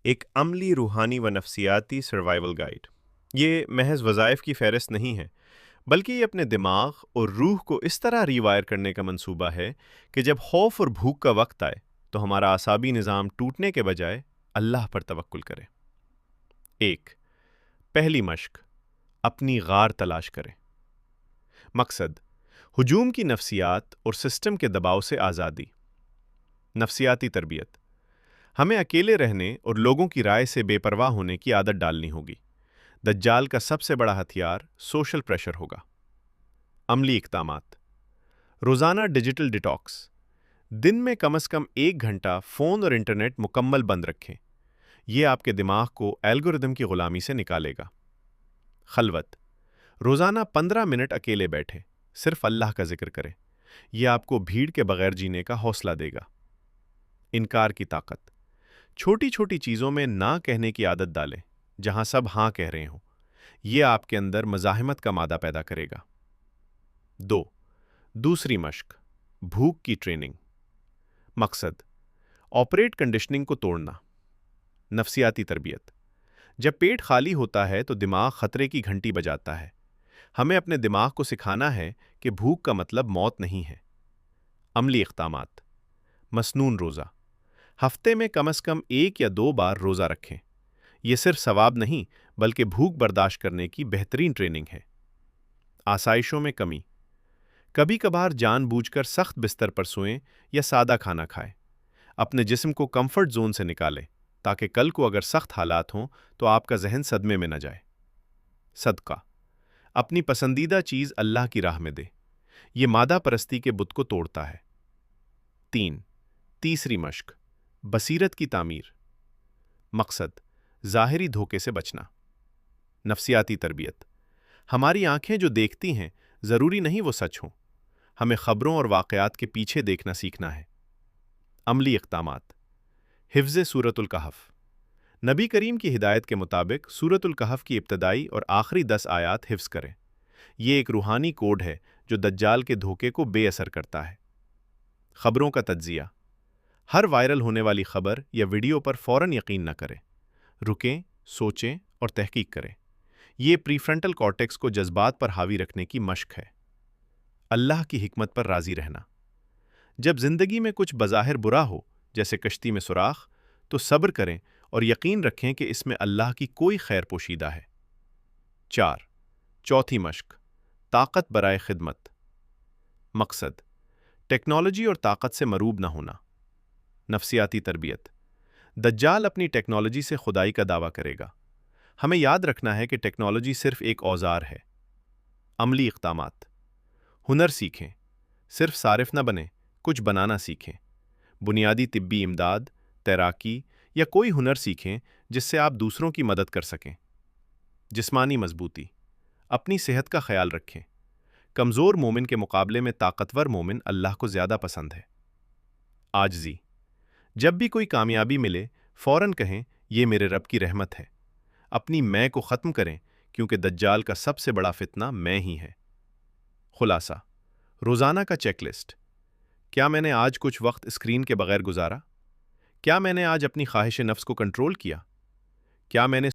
ایک عملی روحانی و نفسیاتی سروائیول گائیڈ۔ یہ محض وظائف کی فہرست نہیں ہے، بلکہ یہ اپنے دماغ اور روح کو اس طرح ریوائر کرنے کا منصوبہ ہے کہ جب خوف اور بھوک کا وقت آئے تو ہمارا اعصابی نظام ٹوٹنے کے بجائے اللہ پر توکل کرے۔ 1۔ پہلی مشق، اپنی غار تلاش کریں۔ مقصد: ہجوم کی نفسیات اور سسٹم کے دباؤ سے آزادی۔ نفسیاتی تربیت: ہمیں اکیلے رہنے اور لوگوں کی رائے سے بے پرواہ ہونے کی عادت ڈالنی ہوگی۔ دجال کا سب سے بڑا ہتھیار سوشل پریشر ہوگا۔ عملی اقدامات: روزانہ ڈیجیٹل ڈیٹاکس، دن میں کم از کم 1 گھنٹہ فون اور انٹرنیٹ مکمل بند رکھیں۔ یہ آپ کے دماغ کو الگورتھم کی غلامی سے نکالے گا۔ خلوت: روزانہ 15 منٹ اکیلے بیٹھیں، صرف اللہ کا ذکر کریں۔ یہ آپ کو بھیڑ کے بغیر جینے کا حوصلہ دے گا۔ انکار کی طاقت: چھوٹی چھوٹی چیزوں میں نہ کہنے کی عادت ڈالیں جہاں سب ہاں کہہ رہے ہوں۔ یہ آپ کے اندر مزاحمت کا مادہ پیدا کرے گا۔ 2۔ دوسری مشق، بھوک کی ٹریننگ۔ مقصد: آپریٹ کنڈیشننگ کو توڑنا۔ نفسیاتی تربیت: جب پیٹ خالی ہوتا ہے تو دماغ خطرے کی گھنٹی بجاتا ہے۔ ہمیں اپنے دماغ کو سکھانا ہے کہ بھوک کا مطلب موت نہیں ہے۔ عملی اقدامات: مسنون روزہ، ہفتے میں کم از کم 1 یا 2 بار روزہ رکھیں۔ یہ صرف ثواب نہیں بلکہ بھوک برداشت کرنے کی بہترین ٹریننگ ہے۔ آسائشوں میں کمی: کبھی کبھار جان بوجھ کر سخت بستر پر سوئیں یا سادہ کھانا کھائیں۔ اپنے جسم کو کمفرٹ زون سے نکالیں تاکہ کل کو اگر سخت حالات ہوں تو آپ کا ذہن صدمے میں نہ جائے۔ صدقہ: اپنی پسندیدہ چیز اللہ کی راہ میں دے۔ یہ مادہ پرستی کے بت کو توڑتا ہے۔ 3۔ تیسری مشق، بصیرت کی تعمیر۔ مقصد: ظاہری دھوکے سے بچنا۔ نفسیاتی تربیت: ہماری آنکھیں جو دیکھتی ہیں ضروری نہیں وہ سچ ہوں۔ ہمیں خبروں اور واقعات کے پیچھے دیکھنا سیکھنا ہے۔ عملی اقدامات: حفظ سورۃ الکہف۔ نبی کریم کی ہدایت کے مطابق سورۃ الکہف کی ابتدائی اور آخری 10 آیات حفظ کریں۔ یہ ایک روحانی کوڈ ہے جو دجال کے دھوکے کو بے اثر کرتا ہے۔ خبروں کا تجزیہ: ہر وائرل ہونے والی خبر یا ویڈیو پر فوراً یقین نہ کریں۔ رکیں، سوچیں اور تحقیق کریں۔ یہ پری فرنٹل کارٹیکس کو جذبات پر حاوی رکھنے کی مشق ہے۔ اللہ کی حکمت پر راضی رہنا: جب زندگی میں کچھ بظاہر برا ہو، جیسے کشتی میں سوراخ، تو صبر کریں اور یقین رکھیں کہ اس میں اللہ کی کوئی خیر پوشیدہ ہے۔ 4۔ چوتھی مشق، طاقت برائے خدمت۔ مقصد: ٹیکنالوجی اور طاقت سے مروب نہ ہونا۔ نفسیاتی تربیت: دجال اپنی ٹیکنالوجی سے خدائی کا دعویٰ کرے گا۔ ہمیں یاد رکھنا ہے کہ ٹیکنالوجی صرف ایک اوزار ہے۔ عملی اقدامات: ہنر سیکھیں، صرف صارف نہ بنیں، کچھ بنانا سیکھیں۔ بنیادی طبی امداد، تیراکی یا کوئی ہنر سیکھیں جس سے آپ دوسروں کی مدد کر سکیں۔ جسمانی مضبوطی: اپنی صحت کا خیال رکھیں۔ کمزور مومن کے مقابلے میں طاقتور مومن اللہ کو زیادہ پسند ہے۔ عاجزی: جب بھی کوئی کامیابی ملے فوراً کہیں یہ میرے رب کی رحمت ہے۔ اپنی میں کو ختم کریں کیونکہ دجال کا سب سے بڑا فتنہ میں ہی ہے۔ خلاصہ: روزانہ کا چیک لسٹ۔ کیا میں نے آج کچھ وقت اسکرین کے بغیر گزارا؟ کیا میں نے آج اپنی خواہش نفس کو کنٹرول کیا؟ کیا میں نے